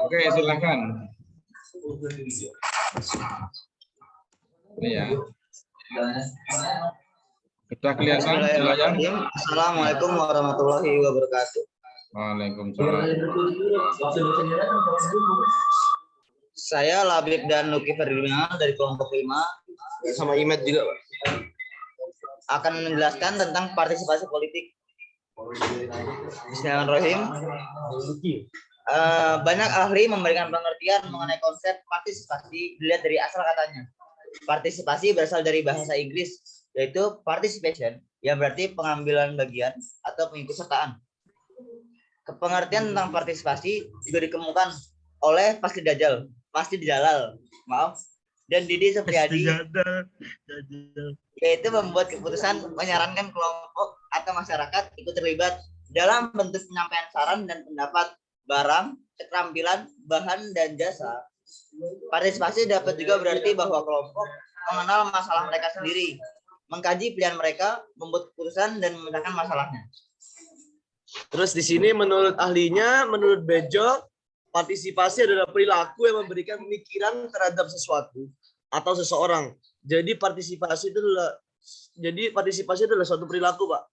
Oke, silakan. Ini ya. Sudah kelihatan di layar? Assalamualaikum warahmatullahi wabarakatuh. Waalaikumsalam. Saya Labib dan Luki Ferdinand dari kelompok 5 sama Imet juga, Pak, akan menjelaskan tentang partisipasi politik. Bismillahirrahmanirrahim. Banyak ahli memberikan pengertian mengenai konsep partisipasi dilihat dari asal katanya. Partisipasi berasal dari bahasa Inggris, yaitu participation, yang berarti pengambilan bagian atau pengikutsertaan. Pengertian tentang partisipasi juga dikemukakan oleh Pasti Jalal, dan Didi Supriyadi, yaitu membuat keputusan menyarankan kelompok atau masyarakat ikut terlibat dalam bentuk penyampaian saran dan pendapat, barang, keterampilan, bahan, dan jasa. Partisipasi dapat juga berarti bahwa kelompok mengenal masalah mereka sendiri, mengkaji pilihan mereka, membuat keputusan, dan memecahkan masalahnya. Terus di sini menurut ahlinya, menurut Bejo, partisipasi adalah perilaku yang memberikan pemikiran terhadap sesuatu atau seseorang. Jadi partisipasi adalah suatu perilaku, Pak.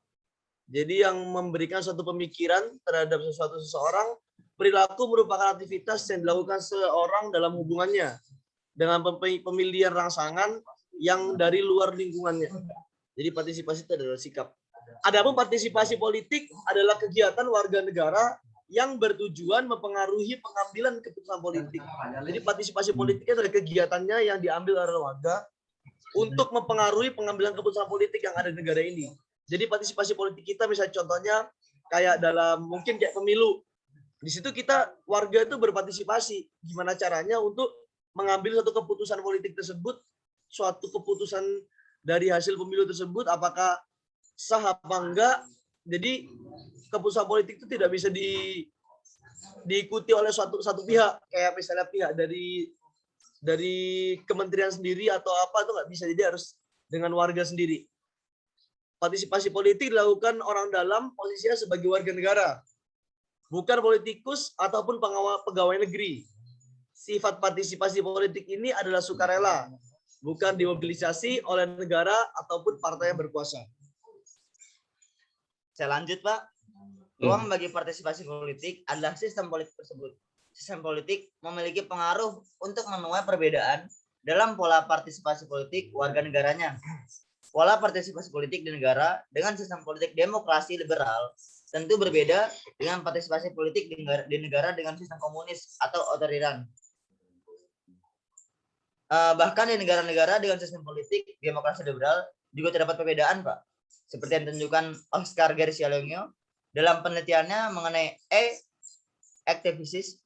Jadi yang memberikan suatu pemikiran terhadap sesuatu seseorang, perilaku merupakan aktivitas yang dilakukan seseorang dalam hubungannya dengan pemilihan rangsangan yang dari luar lingkungannya. Jadi partisipasi itu adalah sikap. Adapun partisipasi politik adalah kegiatan warga negara yang bertujuan mempengaruhi pengambilan keputusan politik. Jadi partisipasi politik adalah kegiatannya yang diambil oleh warga untuk mempengaruhi pengambilan keputusan politik yang ada di negara ini. Jadi partisipasi politik kita misalnya contohnya kayak dalam mungkin kayak pemilu. Di situ kita warga itu berpartisipasi. Gimana caranya untuk mengambil satu keputusan politik tersebut, suatu keputusan dari hasil pemilu tersebut apakah sah apa enggak. Jadi keputusan politik itu tidak bisa diikuti oleh satu pihak, kayak misalnya pihak dari kementerian sendiri atau apa itu nggak bisa, jadi harus dengan warga sendiri. Partisipasi politik dilakukan orang dalam posisinya sebagai warga negara, bukan politikus ataupun pegawai negeri. Sifat partisipasi politik ini adalah sukarela, bukan dimobilisasi oleh negara ataupun partai yang berkuasa. Saya lanjut, Pak. Ruang bagi partisipasi politik adalah sistem politik tersebut. Sistem politik memiliki pengaruh untuk menuai perbedaan dalam pola partisipasi politik warga negaranya. Pola partisipasi politik di negara dengan sistem politik demokrasi liberal tentu berbeda dengan partisipasi politik di negara dengan sistem komunis atau otoriter. Bahkan di negara-negara dengan sistem politik demokrasi liberal juga terdapat perbedaan, Pak. Seperti yang ditunjukkan Oscar Garcia Leonio dalam penelitiannya mengenai aktivisme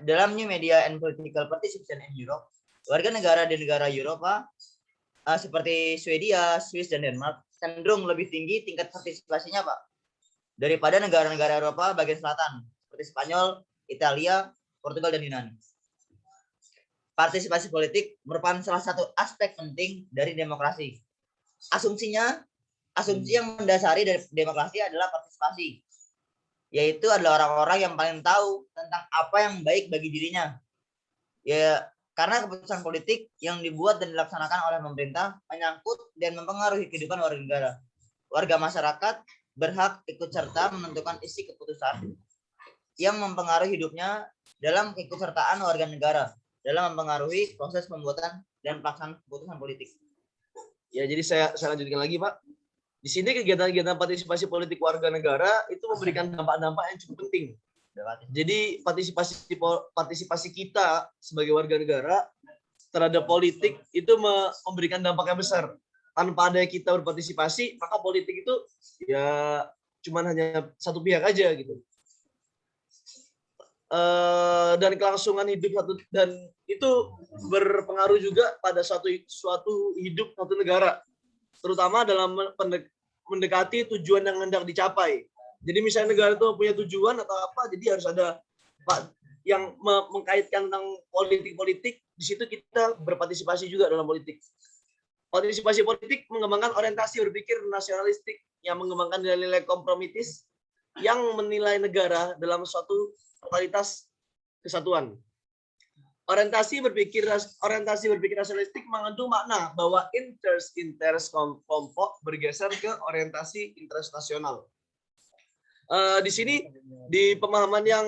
dalam New Media and Political Participation in Europe. Warga negara di negara Eropa seperti Swedia, Swiss, dan Denmark cenderung lebih tinggi tingkat partisipasinya, Pak, daripada negara-negara Eropa bagian selatan seperti Spanyol, Italia, Portugal, dan Yunani. Partisipasi politik merupakan salah satu aspek penting dari demokrasi. Asumsi yang mendasari dari demokrasi adalah partisipasi, yaitu adalah orang-orang yang paling tahu tentang apa yang baik bagi dirinya. Ya, karena keputusan politik yang dibuat dan dilaksanakan oleh pemerintah menyangkut dan mempengaruhi kehidupan warga negara. Warga masyarakat berhak ikut serta menentukan isi keputusan yang mempengaruhi hidupnya dalam keikutsertaan warga negara dalam mempengaruhi proses pembuatan dan pelaksanaan keputusan politik. Ya, jadi saya lanjutkan lagi, Pak. Di sini kegiatan-kegiatan partisipasi politik warga negara itu memberikan dampak-dampak yang cukup penting. Jadi partisipasi kita sebagai warga negara terhadap politik itu memberikan dampak yang besar. Tanpa ada kita berpartisipasi, maka politik itu ya cuman hanya satu pihak aja gitu. Dan kelangsungan hidup dan itu berpengaruh juga pada suatu hidup satu negara, terutama dalam mendekati tujuan yang hendak dicapai. Jadi misalnya negara itu punya tujuan atau apa, jadi harus ada yang mengkaitkan tentang politik. Di situ kita berpartisipasi juga dalam politik. Partisipasi politik mengembangkan orientasi berpikir nasionalistik yang mengembangkan nilai-nilai kompromitis yang menilai negara dalam suatu totalitas kesatuan. Orientasi berpikir nasionalistik mengandung makna bahwa interest kelompok bergeser ke orientasi interest nasional. Di sini di pemahaman yang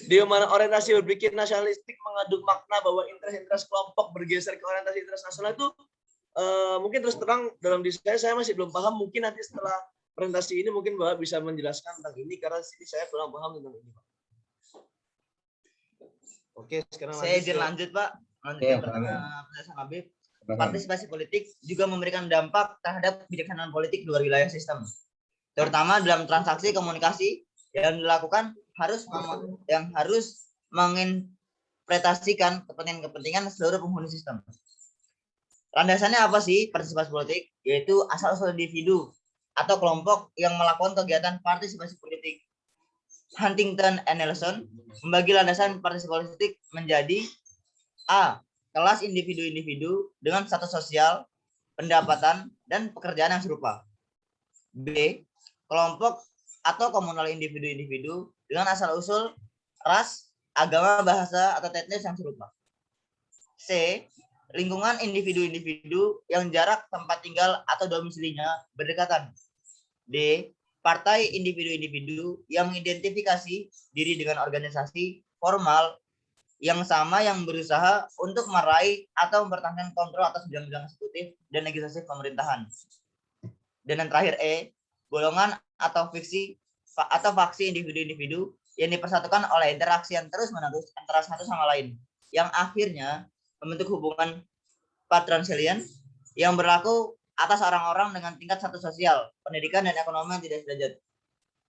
di mana orientasi berpikir nasionalistik mengandung makna bahwa interest kelompok bergeser ke orientasi interest nasional itu mungkin terus terang dalam diri saya masih belum paham. Mungkin nanti setelah presentasi ini mungkin Bapak bisa menjelaskan tentang ini karena di sini saya kurang paham tentang ini, Pak. Oke, sekarang Saya izin lanjut, Pak. Oke, Penjelasan Habib. Partisipasi politik juga memberikan dampak terhadap kebijaksanaan politik di luar wilayah sistem, terutama dalam transaksi komunikasi yang dilakukan harus menginterpretasikan kepentingan seluruh penghuni sistem. Landasannya apa sih partisipasi politik? Yaitu asal-usul individu atau kelompok yang melakukan kegiatan partisipasi politik. Huntington and Nelson membagi landasan partisipasi politik menjadi A. Kelas individu-individu dengan status sosial, pendapatan, dan pekerjaan yang serupa. B. Kelompok atau komunal individu-individu dengan asal-usul, ras, agama, bahasa, atau etnis yang serupa. C. Lingkungan individu-individu yang jarak tempat tinggal atau domisilinya berdekatan. D. Partai individu-individu yang mengidentifikasi diri dengan organisasi formal yang sama yang berusaha untuk meraih atau mempertahankan kontrol atas bidang-bidang eksekutif dan legislatif pemerintahan. Dan yang terakhir E. Golongan atau faksi individu-individu yang dipersatukan oleh interaksi yang terus-menerus antara satu sama lain, yang akhirnya membentuk hubungan patrilineal yang berlaku atas orang-orang dengan tingkat status sosial, pendidikan, dan ekonomi yang tidak sederajat.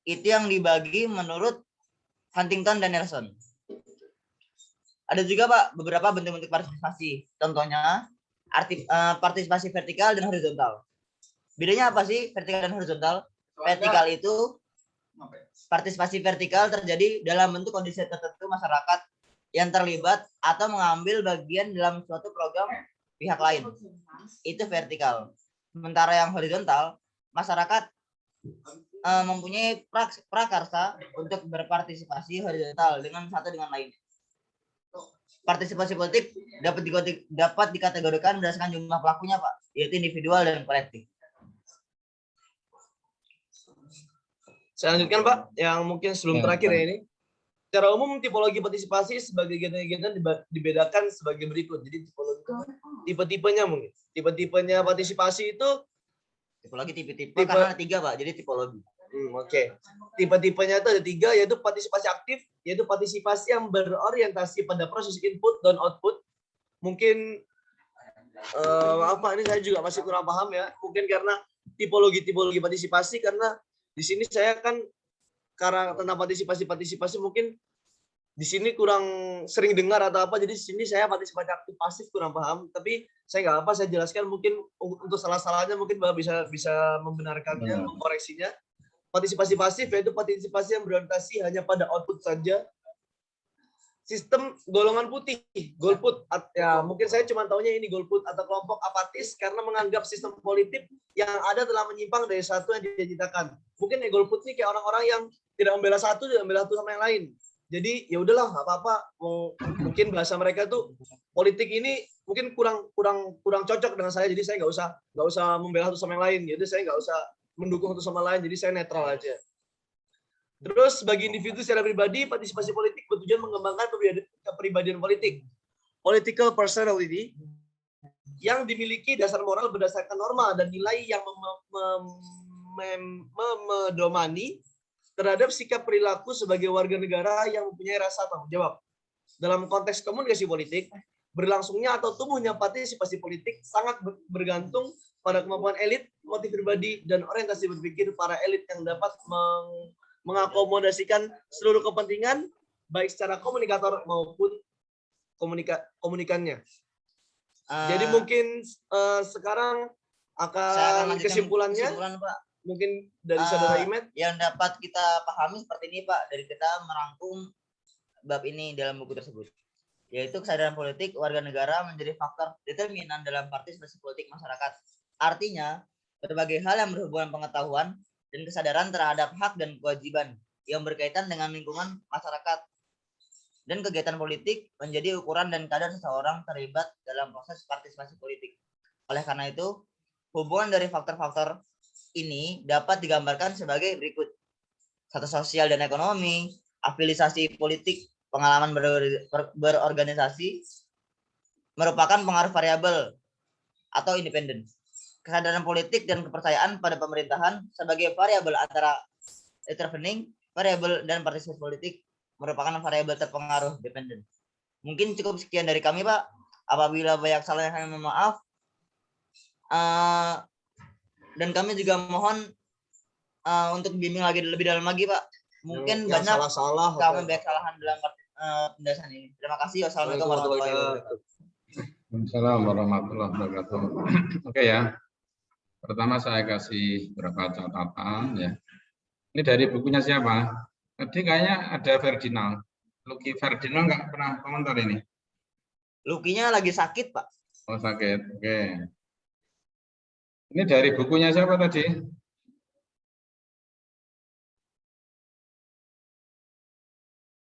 Itu yang dibagi menurut Huntington dan Nelson. Ada juga, Pak, beberapa bentuk-bentuk partisipasi. Contohnya, partisipasi vertikal dan horizontal. Bedanya apa sih vertikal dan horizontal? Vertikal itu, partisipasi vertikal terjadi dalam bentuk kondisi tertentu masyarakat yang terlibat atau mengambil bagian dalam suatu program pihak lain. Itu vertikal. Sementara yang horizontal, masyarakat mempunyai prakarsa untuk berpartisipasi horizontal dengan satu dengan lain. Partisipasi politik dapat dikategorikan berdasarkan jumlah pelakunya, Pak, yaitu individual dan kolektif. Saya lanjutkan, Pak, yang mungkin sebelum terakhir ya ini. Secara umum, tipologi partisipasi sebagai kegiatan dibedakan sebagai berikut. Jadi tipe-tipenya mungkin. Tipe-tipenya partisipasi itu tipe karena ada 3, Pak. Jadi tipologi. Oke. Tipe-tipenya itu ada 3, yaitu partisipasi aktif, yaitu partisipasi yang berorientasi pada proses input dan output. Mungkin ini saya juga masih kurang paham ya. Mungkin karena tipologi partisipasi, karena di sini saya kan karena tentang partisipasi mungkin di sini kurang sering dengar atau apa, jadi di sini saya partisipasi aktif pasif kurang paham, tapi saya nggak apa, saya jelaskan mungkin untuk salah-salahnya mungkin Bapak bisa membenarkannya, mengkoreksinya. Partisipasi pasif yaitu partisipasi yang berorientasi hanya pada output saja. Sistem golongan putih, golput, ya mungkin saya cuma taunya ini golput atau kelompok apatis karena menganggap sistem politik yang ada telah menyimpang dari satu yang dijanjikan. Mungkin ya golput ini kayak orang-orang yang tidak membela satu, tidak membela satu sama yang lain. Jadi ya udahlah, nggak apa-apa. Mungkin bahasa mereka tuh politik ini mungkin kurang cocok dengan saya, jadi saya nggak usah membela satu sama yang lain. Jadi saya nggak usah mendukung satu sama lain, jadi saya netral aja. Terus bagi individu secara pribadi, partisipasi politik bertujuan mengembangkan kepribadian politik, political personality, yang dimiliki dasar moral berdasarkan norma dan nilai yang medomani terhadap sikap perilaku sebagai warga negara yang mempunyai rasa tanggung jawab. Dalam konteks komunikasi politik, berlangsungnya atau tumbuhnya partisipasi politik sangat bergantung pada kemampuan elit, motif pribadi, dan orientasi berpikir para elit yang dapat mengakomodasikan seluruh kepentingan, baik secara komunikator maupun komunikannya. Jadi mungkin sekarang akan kesimpulannya, Pak. mungkin dari saudara Imet. Yang dapat kita pahami seperti ini, Pak, dari kita merangkum bab ini dalam buku tersebut. yaitu kesadaran politik warga negara menjadi faktor determinan dalam partisipasi politik masyarakat. Artinya, berbagai hal yang berhubungan pengetahuan dan kesadaran terhadap hak dan kewajiban yang berkaitan dengan lingkungan masyarakat dan kegiatan politik menjadi ukuran dan kadar seseorang terlibat dalam proses partisipasi politik. Oleh karena itu, hubungan dari faktor-faktor ini dapat digambarkan sebagai berikut. Status sosial dan ekonomi, afiliasi politik, pengalaman berorganisasi, merupakan pengaruh variabel atau independen. Kesadaran politik dan kepercayaan pada pemerintahan sebagai variabel antara intervening, variabel dan partisipasi politik merupakan variabel terpengaruh dependen. Mungkin cukup sekian dari kami, Pak. Apabila banyak salah, kami mohon maaf. Dan kami juga mohon untuk bimbing lagi lebih dalam lagi, Pak. Mungkin yang banyak salah-salah kami banyak kesalahan dalam penjelasan ini. Terima kasih. Wassalamualaikum warahmatullahi wabarakatuh. Assalamualaikum warahmatullahi wabarakatuh. Oke ya. Pertama saya kasih beberapa catatan ya. Ini dari bukunya siapa? Tadi kayaknya ada Ferdinand. Lucky Ferdinand nggak pernah komentar ini. Lukinya lagi sakit, Pak. Oh sakit. Oke. Ini dari bukunya siapa tadi?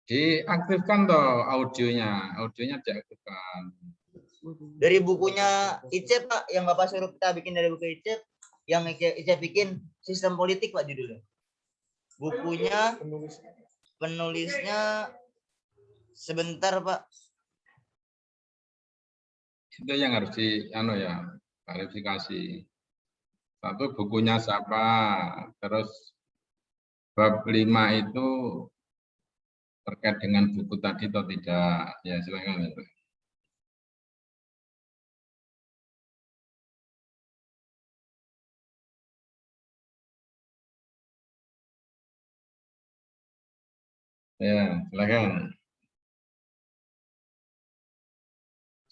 Diaktifkan toh audionya. Audionya diaktifkan. Dari bukunya Icep, Pak, yang Bapak suruh kita bikin dari buku Icep, yang Icep bikin sistem politik, Pak, judulnya. Bukunya penulisnya sebentar, Pak. Itu yang harus klarifikasi. Satu bukunya siapa, terus bab 5 itu terkait dengan buku tadi atau tidak. Ya silakan. Ya, silakan.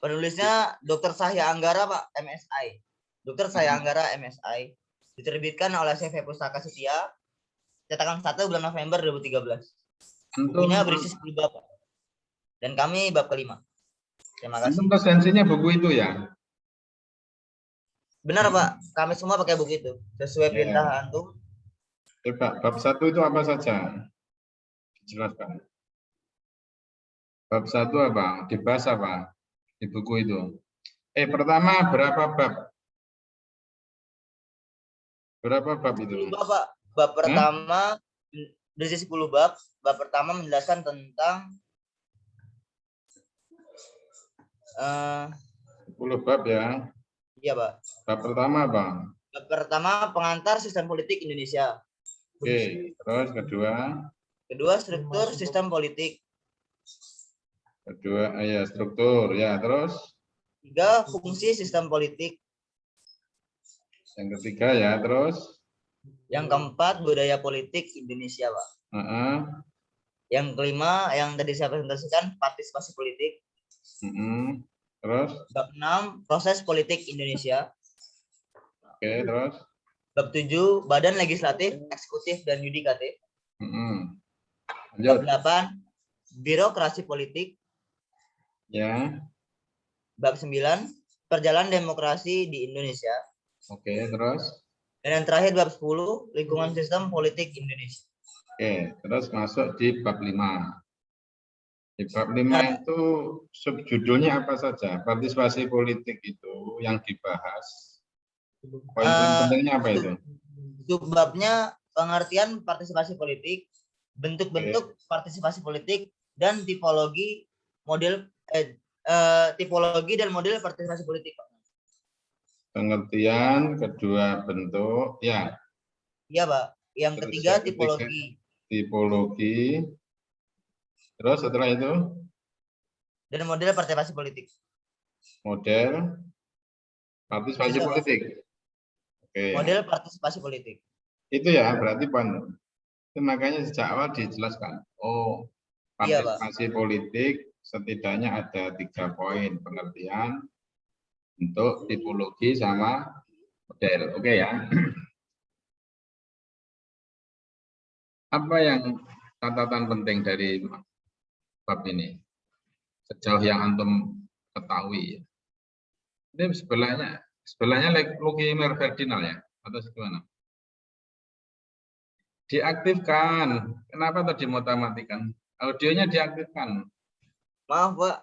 Penulisnya Dr. Sahya Anggara, Pak, MSI. Dr. Sahya Anggara, MSI. Diterbitkan oleh CV Pustaka Setia, cetakan 1 bulan November 2013. Bukunya berisi 10 bab, Pak. Dan kami bab kelima. Terima kasih. Antum resensinya buku itu ya? Benar, Pak. Kami semua pakai buku itu. Sesuai perintah antum. Coba, bab 1 itu apa saja? Jelaskan. Bab 1 apa? Dibahas apa? Di buku itu. Pertama berapa bab? Berapa bab itu? 10 bab, Pak. Bab pertama berisi 10 bab. Bab pertama menjelaskan tentang 10 bab ya. Iya, Pak. Bab pertama apa? Bab pertama pengantar sistem politik Indonesia. Oke, terus kedua? Kedua, struktur sistem politik. Kedua, ya struktur, ya terus? Tiga, fungsi sistem politik. Yang ketiga ya, terus? Yang keempat, budaya politik Indonesia, Pak. Yang kelima, yang tadi saya presentasikan, partisipasi politik. Terus? Bab 6, proses politik Indonesia. Oke, terus? Bab 7, badan legislatif, eksekutif, dan yudikatif. Lanjut. Bab 8, birokrasi politik. Ya. Bab 9, perjalanan demokrasi di Indonesia. Oke, terus? Dan yang terakhir bab 10, lingkungan sistem politik Indonesia. Oke, terus masuk di bab 5. Di bab 5 itu subjudulnya apa saja? Partisipasi politik itu yang dibahas. Poin-poin pentingnya apa itu? Subbabnya pengertian partisipasi politik, bentuk-bentuk partisipasi politik, dan tipologi dan model partisipasi politik. Pengertian, kedua bentuk, ya. Iya, Pak. Yang Terus ketiga yang tipologi. Tipologi. Terus setelah itu? Dan model partisipasi politik. Model partisipasi politik. Oke. Model partisipasi politik. Itu ya, berarti poin. Itu makanya sejak awal dijelaskan. Oh, partisipasi politik setidaknya ada 3 poin. Pengertian, bentuk, tipologi, sama model. Oke ya. Apa yang catatan penting dari bab ini? sejauh yang antum ketahui. Ini sebelahnya Lucky Ferdinand ya, atau gimana? Diaktifkan. Kenapa tadi dimatikan? Audionya diaktifkan. Maaf Pak,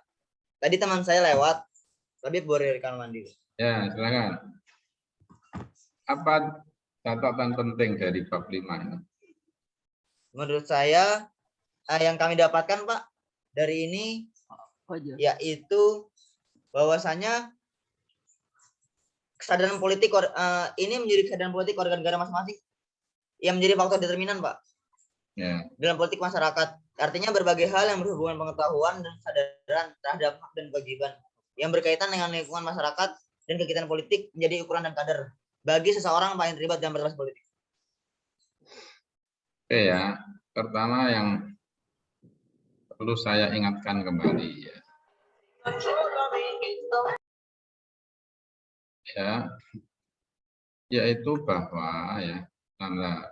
tadi teman saya lewat, tapi boleh rekaman mandi. Ya, silakan. Apa catatan penting dari bab 5 ini? Menurut saya, yang kami dapatkan Pak, dari ini, yaitu bahwasanya kesadaran politik ini menjadi kesadaran politik warga negara masing-masing yang menjadi faktor determinan Pak dalam politik masyarakat. Artinya berbagai hal yang berhubungan pengetahuan dan kesadaran terhadap hak dan kewajiban yang berkaitan dengan lingkungan masyarakat dan kegiatan politik menjadi ukuran dan kadar bagi seseorang paling terlibat dalam berproses politik. Oke ya, pertama yang perlu saya ingatkan kembali ya, yaitu bahwa ya tanda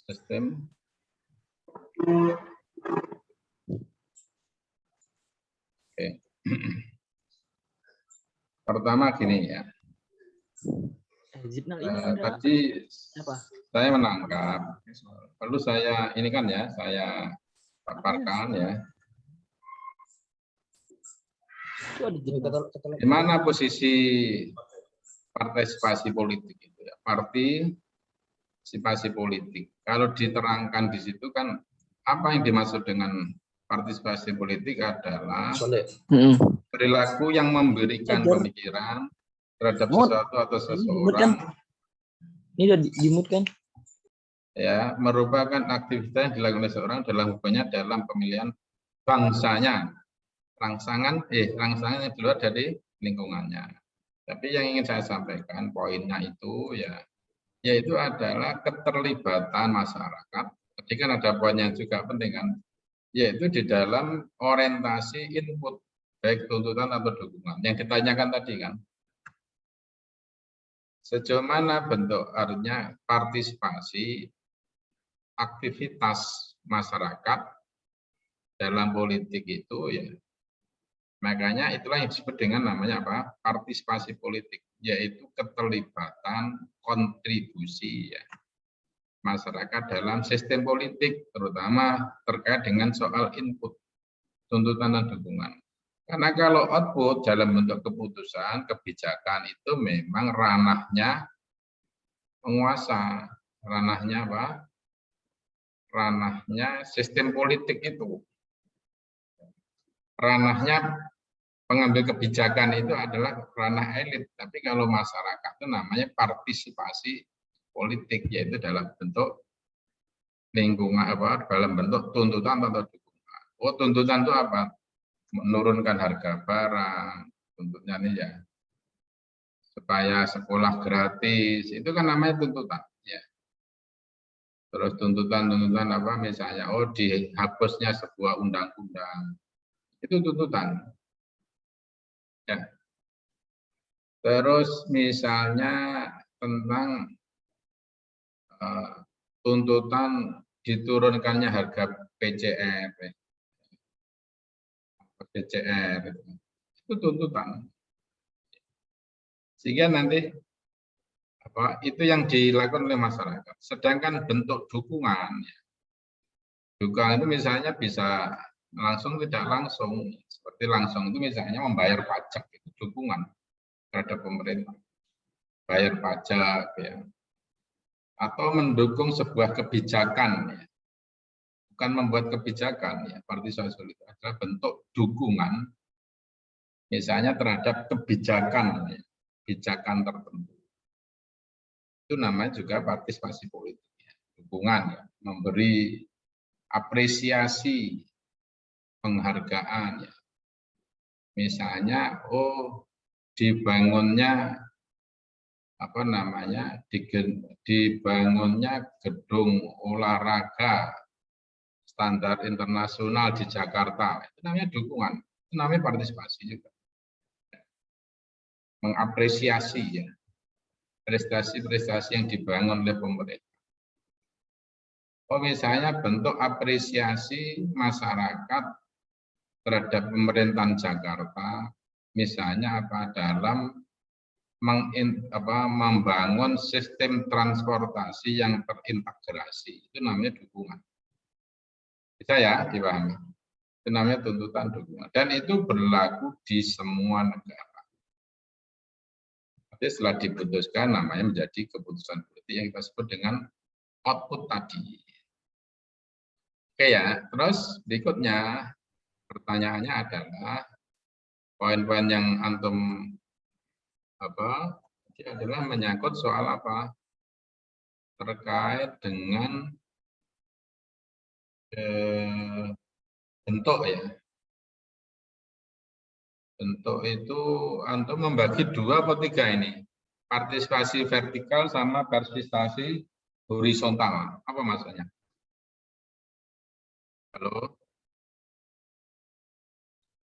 sistem oke. Pertama gini ya, tadi saya menangkap, perlu saya ini kan ya, saya paparkan ya, di mana posisi partisipasi politik itu ya, partisipasi politik. Kalau diterangkan di situ kan apa yang dimaksud dengan partisipasi politik adalah perilaku yang memberikan pemikiran terhadap sesuatu atau seseorang. Ini udah dimut kan? Ya, merupakan aktivitas yang dilakukan oleh seorang dalam hubungannya dalam pemilihan bangsanya. Rangsangan yang di luar dari lingkungannya. Tapi yang ingin saya sampaikan poinnya itu ya, yaitu adalah keterlibatan masyarakat. Tadi kan ada poin yang juga penting kan, yaitu di dalam orientasi input baik tuntutan atau dukungan yang ditanyakan tadi kan. Sejauh mana bentuk artinya partisipasi aktivitas masyarakat dalam politik itu ya. Makanya itulah yang disebut dengan namanya apa? Partisipasi politik, yaitu keterlibatan kontribusi ya, masyarakat dalam sistem politik, terutama terkait dengan soal input, tuntutan dan dukungan. Karena kalau output dalam bentuk keputusan, kebijakan itu memang ranahnya penguasa, ranahnya apa? Ranahnya sistem politik itu. Ranahnya pengambil kebijakan itu adalah ranah elit, tapi kalau masyarakat itu namanya partisipasi politik, yaitu dalam bentuk lingkungan apa, dalam bentuk tuntutan atau dukungan. Oh, tuntutan itu apa? Menurunkan harga barang, tuntutannya nih ya, supaya sekolah gratis, itu kan namanya tuntutan. Ya. Terus tuntutan apa? Misalnya, oh dihapusnya sebuah undang-undang, itu tuntutan. Ya. Terus misalnya tentang tuntutan diturunkannya harga PCR, itu tuntutan. Sehingga nanti apa itu yang dilakukan oleh masyarakat. Sedangkan bentuk dukungan, dukungan itu misalnya bisa langsung tidak langsung, seperti langsung itu misalnya membayar pajak, itu dukungan terhadap pemerintah, bayar pajak ya, atau mendukung sebuah kebijakan ya. Bukan membuat kebijakan ya, partisipasi itu adalah bentuk dukungan misalnya terhadap kebijakan ya, kebijakan tertentu. Itu namanya juga partisipasi politik ya, dukungan ya, memberi apresiasi, penghargaan ya. Misalnya dibangunnya apa namanya, dibangunnya gedung olahraga standar internasional di Jakarta, itu namanya dukungan, itu namanya partisipasi juga, mengapresiasi ya prestasi-prestasi yang dibangun oleh pemerintah. Oh, misalnya bentuk apresiasi masyarakat terhadap pemerintahan Jakarta, misalnya apa dalam membangun sistem transportasi yang terintegrasi, itu namanya dukungan. Bisa ya dipahami? Itu namanya tuntutan dukungan. Dan itu berlaku di semua negara. Tapi setelah diputuskan, namanya menjadi keputusan politik yang kita sebut dengan output tadi. Oke ya, terus berikutnya pertanyaannya adalah poin-poin yang antum ini adalah menyangkut soal apa? Terkait dengan bentuk ya. Bentuk itu antum membagi 2 atau 3 ini. Partisipasi vertikal sama partisipasi horizontal. Apa maksudnya? Halo?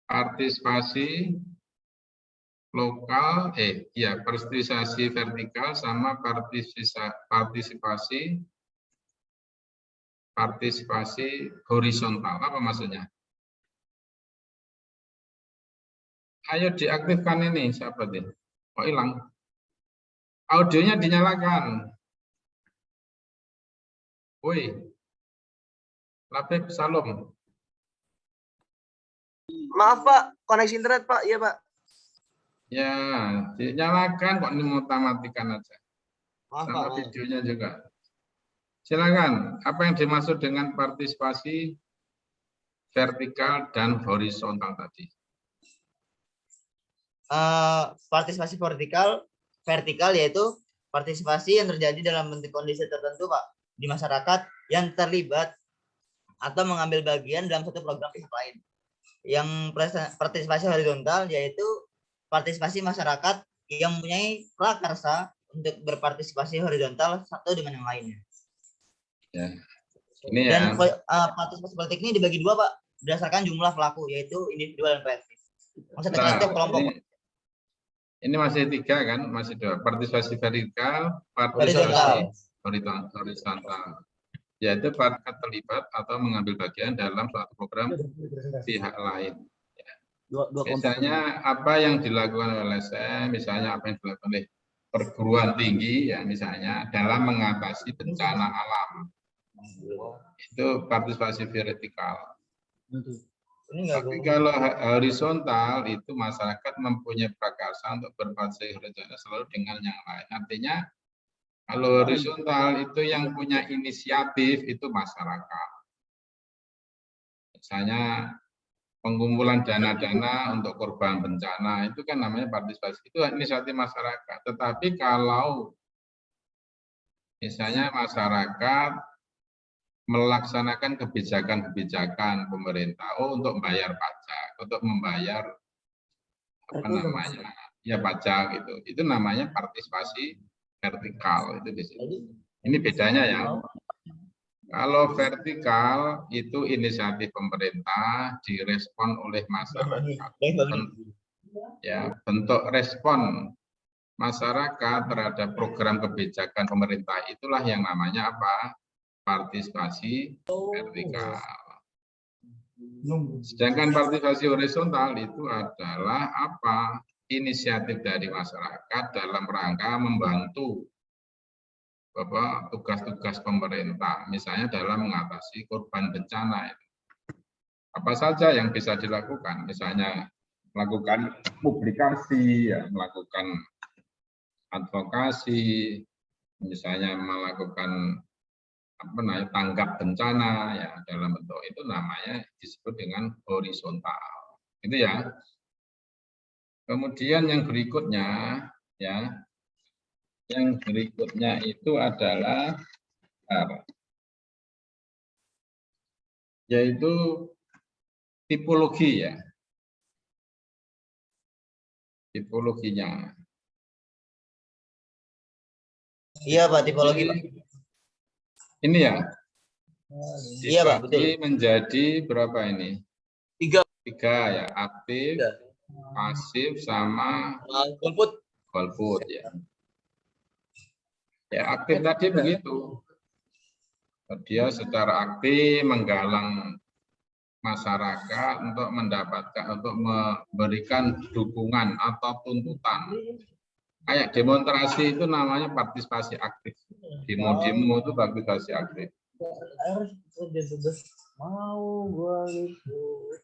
Partisipasi lokal, partisipasi vertikal sama partisipasi horizontal. Apa maksudnya? Ayo diaktifkan ini, siapa ini? Kok hilang? Audionya dinyalakan. Woi, Labib Salom. Maaf Pak, koneksi internet Pak, iya Pak. Ya, dinyalakan kok ini mau matikan aja. Maaf, Sama Pak. videonya juga. Silakan, apa yang dimaksud dengan partisipasi vertikal dan horizontal tadi? Partisipasi vertikal yaitu partisipasi yang terjadi dalam bentuk kondisi tertentu, Pak, di masyarakat yang terlibat atau mengambil bagian dalam satu program pihak lain. Yang partisipasi horizontal yaitu partisipasi masyarakat yang mempunyai prakarsa untuk berpartisipasi horizontal satu dengan yang lainnya. Ya. Ini Dan ya. partisipasi politik ini dibagi 2, Pak, berdasarkan jumlah pelaku, yaitu individual dan kolektif. Maksudnya setiap kelompok. Ini masih 3 kan, masih 2. Partisipasi vertikal, partisipasi horizontal. Yaitu masyarakat terlibat atau mengambil bagian dalam suatu program pihak lain. Misalnya apa yang dilakukan oleh LSM, misalnya apa yang dilakukan oleh perguruan tinggi, ya misalnya dalam mengatasi bencana alam. Itu partisipasi vertikal. Tapi kalau horizontal itu masyarakat mempunyai prakarsa untuk berpartisipasi horizontal selalu dengan yang lain. Artinya kalau horizontal itu yang punya inisiatif itu masyarakat. Misalnya pengumpulan dana-dana untuk korban bencana itu kan namanya partisipasi, itu inisiatif masyarakat. Tetapi kalau misalnya masyarakat melaksanakan kebijakan-kebijakan pemerintah, untuk membayar pajak, untuk membayar pajak itu namanya partisipasi vertikal itu di sini. Ini bedanya ya. Kalau vertikal itu inisiatif pemerintah direspon oleh masyarakat. Bentuk respon masyarakat terhadap program kebijakan pemerintah itulah yang namanya apa? Partisipasi vertikal. Sedangkan partisipasi horizontal itu adalah apa? Inisiatif dari masyarakat dalam rangka membantu tugas-tugas pemerintah, misalnya dalam mengatasi korban bencana. Apa saja yang bisa dilakukan? Misalnya melakukan publikasi, melakukan advokasi, misalnya melakukan tanggap bencana dalam bentuk itu namanya disebut dengan horizontal. Itu ya. Kemudian yang berikutnya itu adalah yaitu tipologi ya. Tipologinya. Iya, Pak, tipologi, Pak. Ini ya. Iya, Pak, betul. Menjadi berapa ini? 3 ya, aktif, pasif sama golput ya. Ya, aktif tadi begitu. Dia secara aktif menggalang masyarakat untuk memberikan dukungan atau tuntutan. Kayak demonstrasi itu namanya partisipasi aktif. Demo-demo itu partisipasi aktif.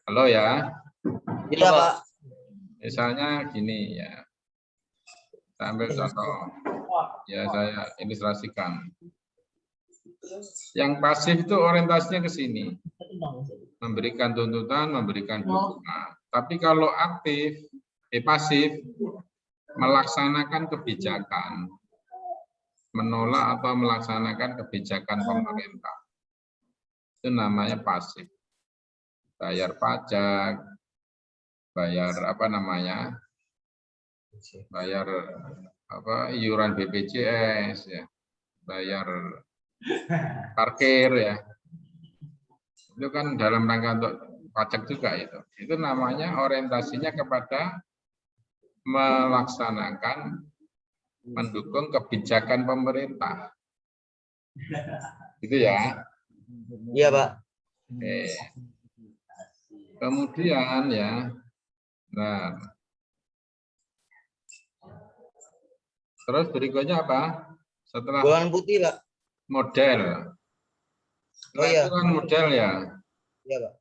Halo ya. Iya, Pak. Misalnya gini ya. Saya ambil contoh. Ya, saya ilustrasikan. Yang pasif itu orientasinya ke sini. Memberikan tuntutan, memberikan dukungan. Tapi kalau aktif, pasif, melaksanakan kebijakan. Menolak atau melaksanakan kebijakan pemerintah. Itu namanya pasif. Bayar pajak, bayar apa namanya? Bayar apa iuran BPJS ya. Bayar parkir ya. Itu kan dalam rangka untuk pajak juga itu. Itu namanya orientasinya kepada melaksanakan mendukung kebijakan pemerintah. Gitu ya. Iya, Pak. Oke. Kemudian ya. Nah. Terus berikutnya apa? Setelah Golongan putih, Pak. Model. Oh, Nah, iya. itu kan model ya. Iya, Pak.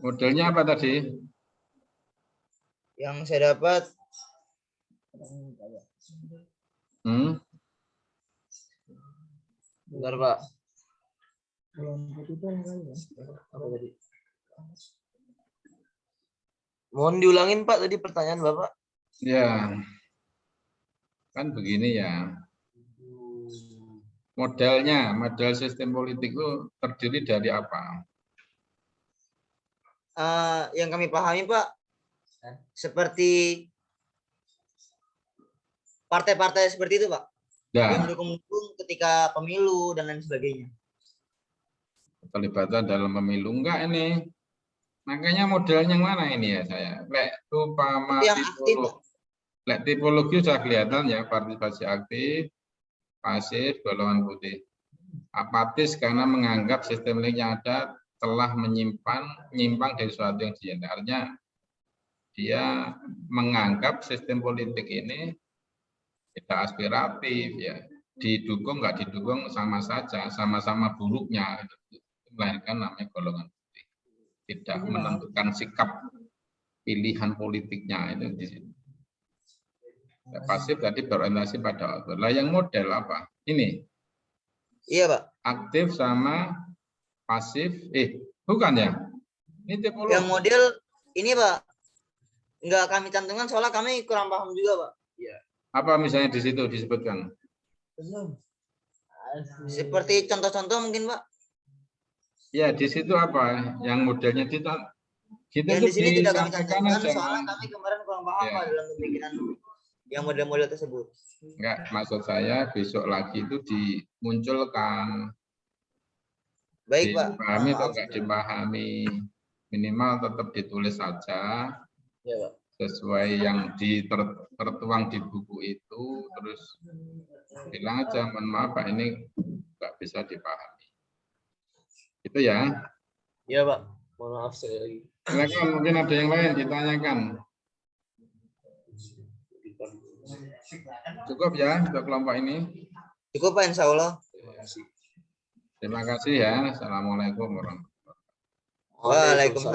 Modelnya apa tadi? Yang saya dapat Bentar, Pak. Mohon diulangin, Pak, tadi pertanyaan Bapak. Ya. Kan begini ya. Modelnya, model sistem politik itu terdiri dari apa? Yang kami pahami, Pak, seperti partai-partai seperti itu, Pak. Ya. Yang mendukung ketika pemilu dan lain sebagainya. Keterlibatan dalam pemilu enggak ini. Makanya modelnya yang mana ini ya saya? Tipologi sudah kelihatan ya, partisipasi aktif, pasif, golongan putih. Apatis karena menganggap sistem yang ada telah menyimpang dari sesuatu yang diinginkan. Artinya dia menganggap sistem politik ini tidak aspiratif ya, didukung nggak didukung sama saja, sama-sama buruknya, melahirkan namanya golongan putih. Tidak menentukan sikap pilihan politiknya itu di sini. Pasif tadi berorientasi pada author. Lah yang model apa? Ini. Iya, Pak. Aktif sama pasif. Bukan ya? Ini tipologi. Yang model ini, Pak, nggak kami cantumkan soalnya kami kurang paham juga, Pak. Iya. Apa misalnya di situ disebutkan? Seperti contoh-contoh mungkin, Pak. Ya, di situ apa? Yang modelnya kita yang di sini tidak kami cantumkan aja. Soalnya kami kemarin kurang paham, Pak, dalam pemikiran yang model-model tersebut. Enggak, maksud saya besok lagi itu dimunculkan. Baik, Pak. Dipahami atau enggak dipahami, minimal tetap ditulis saja. Ya, Pak. Sesuai yang tertuang di buku itu, terus bilang aja, mohon maaf Pak, ini enggak bisa dipahami. Itu ya. Iya, Pak. Mohon maaf sekali lagi. Silakan, mungkin ada yang lain ditanyakan. Cukup ya untuk kelompok ini? Cukup, Pak, insya Allah. Terima kasih ya. Assalamualaikum warahmatullahi wabarakatuh. Waalaikumsalam.